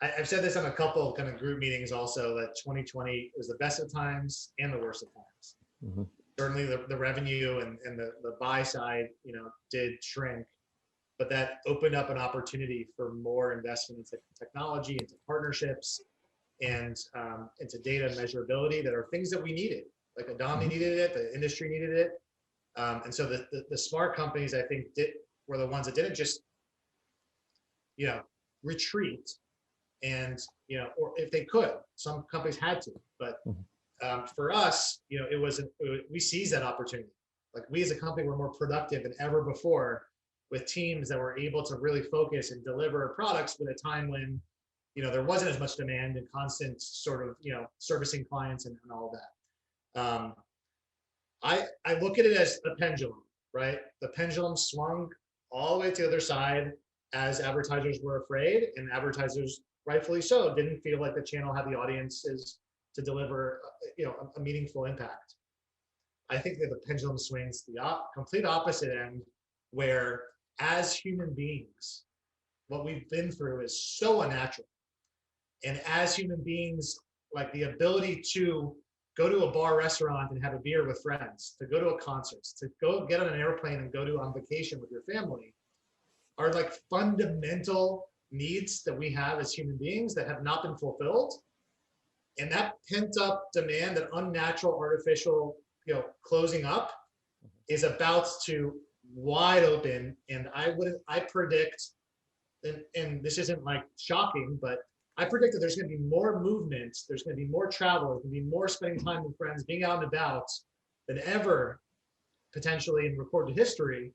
I've said this on a couple kind of group meetings also, that 2020 was the best of times and the worst of times. Mm-hmm. Certainly the revenue and the buy side, did shrink, but that opened up an opportunity for more investment into technology, into partnerships, and into data measurability that are things that we needed. Like Adomni needed it, the industry needed it. And so the smart companies, I think, were the ones that didn't just, retreat and, or if they could, some companies had to, but for us, we seized that opportunity. Like we as a company were more productive than ever before with teams that were able to really focus and deliver products at a time when, there wasn't as much demand and constant sort of, servicing clients and all of that. I look at it as a pendulum, right? The pendulum swung all the way to the other side as advertisers were afraid, and advertisers, rightfully so, didn't feel like the channel had the audiences to deliver, a meaningful impact. I think that the pendulum swings the complete opposite end, where as human beings, what we've been through is so unnatural. And as human beings, like the ability to go to a bar restaurant and have a beer with friends, to go to a concert, to go get on an airplane and go on vacation with your family, are like fundamental needs that we have as human beings that have not been fulfilled. And that pent up demand, that unnatural, artificial, closing up, is about to wide open. And I predict, and this isn't like shocking, but I predict that there's going to be more movement, there's going to be more travel, there's going to be more spending time with friends, being out and about than ever potentially in recorded history,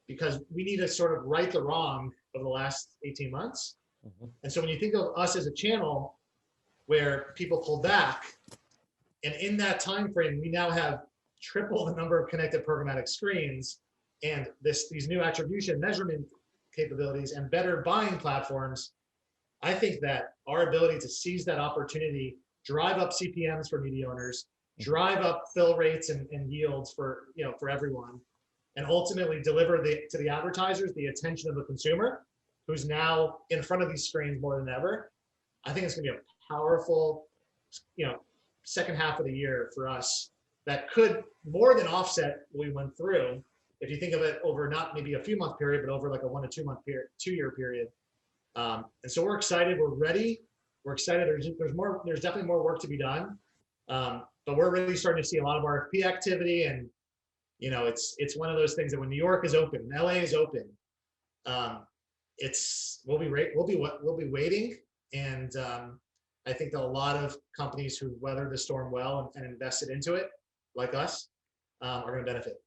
because we need to sort of right the wrong of the last 18 months. And so when you think of us as a channel where people pulled back, and in that time frame, we now have triple the number of connected programmatic screens and these new attribution measurement capabilities and better buying platforms, I think that our ability to seize that opportunity, drive up CPMs for media owners, drive up fill rates and yields for everyone, and ultimately deliver to the advertisers the attention of the consumer, who's now in front of these screens more than ever. I think it's going to be a powerful, second half of the year for us that could more than offset what we went through. If you think of it over not maybe a few month period, but over like a 1 to 2 month period, 2 year period. And so we're excited, we're ready, we're excited. There's definitely more work to be done. But we're really starting to see a lot of RFP activity, and it's one of those things that when New York is open, when LA is open, we'll be waiting. And I think that a lot of companies who weathered the storm well and invested into it, like us, are going to benefit.